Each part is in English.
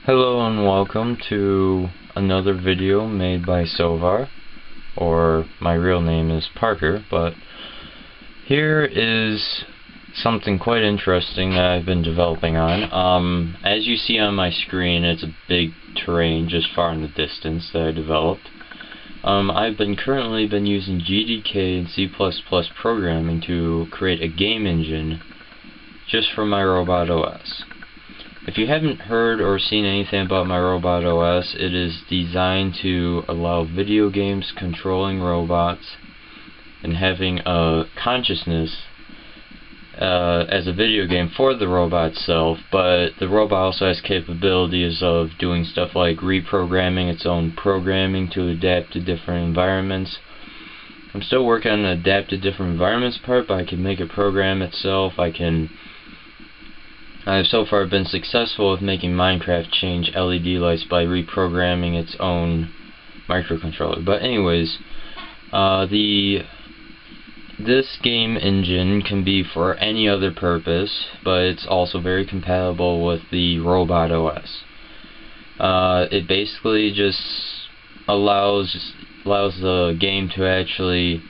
Hello and welcome to another video made by Sovar, or my real name is Parker, but here is something quite interesting that I've been developing on. As you see on my screen, it's a big terrain just far in the distance that I developed. I've currently been using GDK and C++ programming to create a game engine just for my RobotOS. If you haven't heard or seen anything about my RobotOS, it is designed to allow video games controlling robots and having a consciousness as a video game for the robot itself, but the robot also has capabilities of doing stuff like reprogramming its own programming to adapt to different environments. I'm still working on the adapt to different environments part, but I can make it program itself. I've so far been successful with making Minecraft change LED lights by reprogramming its own microcontroller. But anyways, this game engine can be for any other purpose, but it's also very compatible with the RobotOS. It basically just allows the game to actually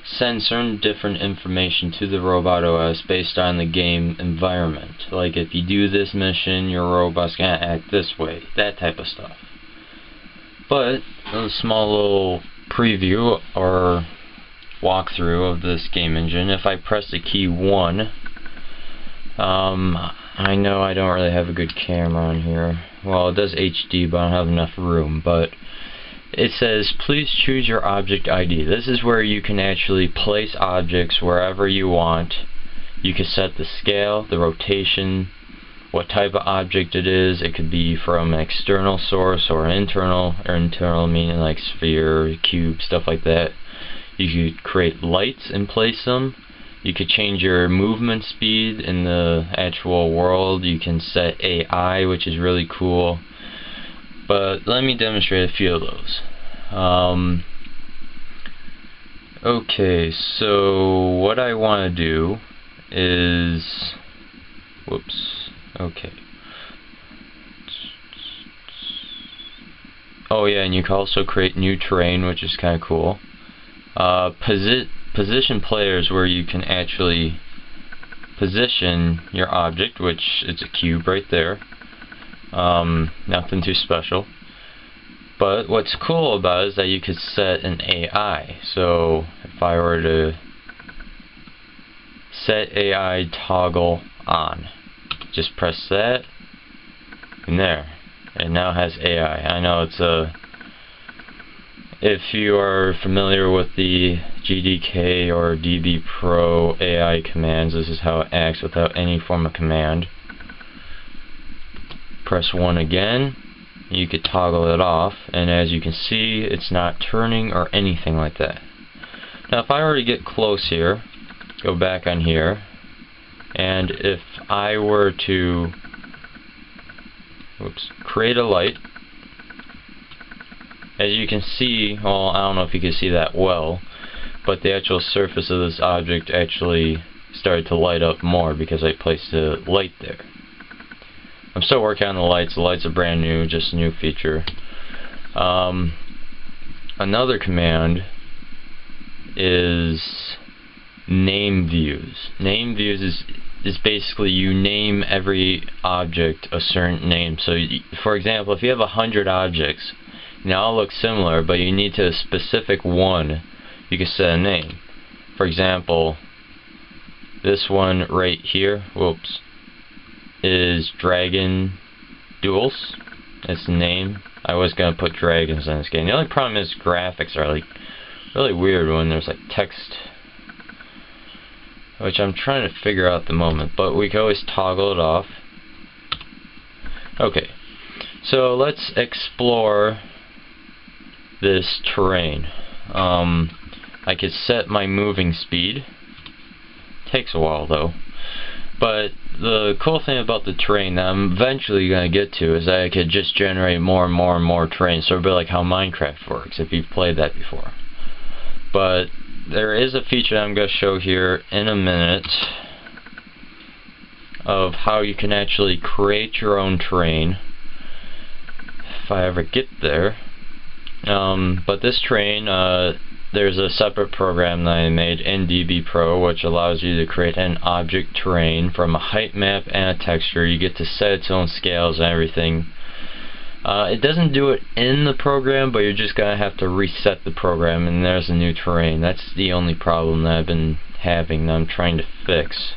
send certain different information to the RobotOS based on the game environment. Like if you do this mission, your robot's gonna act this way, that type of stuff. But a small little preview or walkthrough of this game engine. If I press the key 1, I know I don't really have a good camera on here. Well, it does HD, but I don't have enough room. But it says, please choose your object ID. This is where you can actually place objects wherever you want. You can set the scale, the rotation, what type of object it is. It could be from an external source or an internal, meaning like sphere, cube, stuff like that. You could create lights and place them. You could change your movement speed in the actual world. You can set AI, which is really cool. But let me demonstrate a few of those. Okay, so what I want to do is, oh yeah, and you can also create new terrain, which is kind of cool. Position players, where you can actually position your object, which is a cube right there. Nothing too special. But what's cool about it is that you could set an AI. So if I were to set AI toggle on, just press that, and there. It now has AI. I know it's if you are familiar with the GDK or DB Pro AI commands, this is how it acts without any form of command. Press 1 again, you could toggle it off, and as you can see, it's not turning or anything like that. Now if I were to get close here, go back on here, and if I were to create a light, as you can see, well, I don't know if you can see that well, but the actual surface of this object actually started to light up more because I placed a light there. I'm still working on the lights. The lights are brand new, just a new feature. Another command is name views. Name views is basically you name every object a certain name. So for example, if you have 100 objects, they all look similar, but you need to a specific one, you can set a name. For example, this one right here, is Dragon Duels. That's the name. I was gonna put dragons in this game. The only problem is graphics are like really weird when there's like text, which I'm trying to figure out at the moment, but we can always toggle it off. Okay, so let's explore this terrain. I could set my moving speed. Takes a while though. But the cool thing about the terrain that I'm eventually going to get to is that I could just generate more and more and more terrain. So it'll be like how Minecraft works, if you've played that before. But there is a feature that I'm going to show here in a minute of how you can actually create your own terrain if I ever get there. But this terrain, there's a separate program that I made in DB Pro which allows you to create an object terrain from a height map and a texture. You get to set its own scales and everything. It doesn't do it in the program, but you're just gonna have to reset the program and there's a new terrain. That's the only problem that I've been having that I'm trying to fix.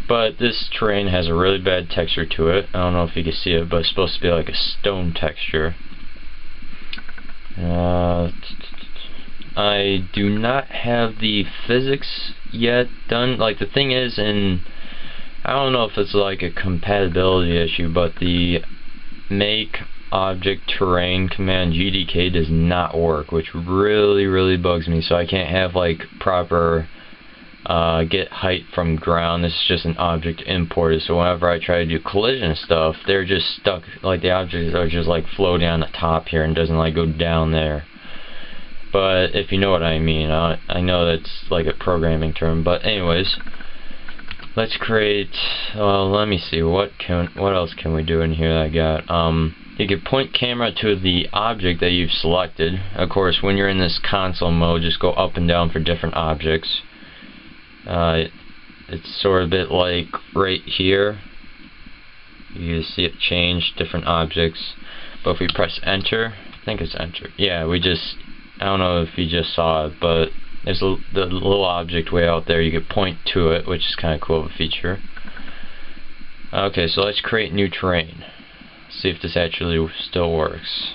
But this terrain has a really bad texture to it. I don't know if you can see it, but it's supposed to be like a stone texture. I do not have the physics yet done. Like, the thing is, I don't know if it's like a compatibility issue, but the make object terrain command GDK does not work, which really bugs me. So I can't have like proper get height from ground. This is just an object imported, so whenever I try to do collision stuff, they're just stuck, like the objects are just like floating on the top here and doesn't like go down there. But if you know what I mean, I know that's like a programming term, but anyways, let's create, well, let me see, what else can we do in here that I got? You can point camera to the object that you've selected. Of course, when you're in this console mode, just go up and down for different objects. It's sort of a bit like right here. You see it change different objects. But if we press enter, I think it's enter. Yeah, I don't know if you just saw it, but there's the little object way out there. You can point to it, which is kind of cool of a feature. Okay, so let's create new terrain. See if this actually still works.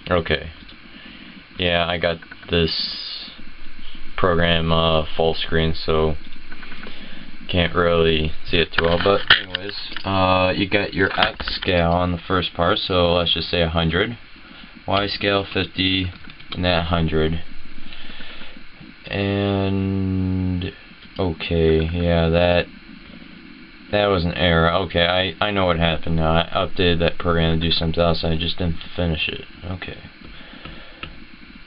Okay. Yeah, I got this program full screen, so can't really see it too well. But anyways, you got your X scale on the first part, so let's just say 100. Y scale 50, and that 100. And okay, yeah, that was an error. Okay, I know what happened now. I updated that program to do something else and I just didn't finish it. Okay.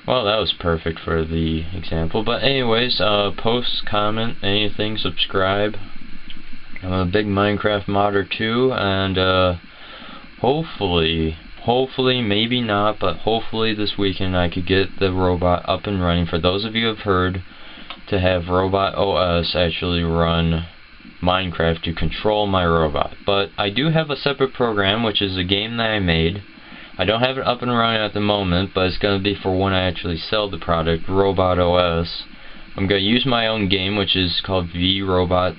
Well, that was perfect for the example. But anyways, post, comment, anything, subscribe. I'm a big Minecraft modder too, and hopefully, maybe not, but hopefully this weekend I could get the robot up and running. For those of you who have heard, to have RobotOS actually run Minecraft to control my robot. But I do have a separate program, which is a game that I made. I don't have it up and running at the moment, but it's going to be for when I actually sell the product, RobotOS. I'm going to use my own game, which is called VRobot++.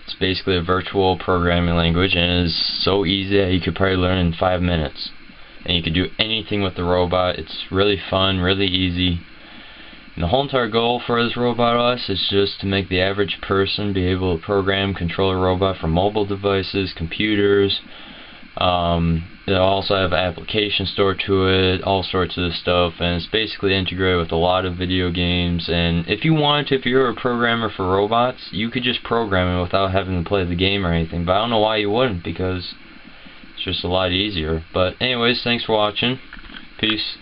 It's basically a virtual programming language, and it is so easy that you could probably learn in 5 minutes. And you could do anything with the robot. It's really fun, really easy. And the whole entire goal for this RobotOS is just to make the average person be able to program, control a robot from mobile devices, computers. They'll also have an application store to it, all sorts of stuff, and it's basically integrated with a lot of video games. And if you want to, if you're a programmer for robots, you could just program it without having to play the game or anything. But I don't know why you wouldn't, because it's just a lot easier. But anyways, thanks for watching. Peace.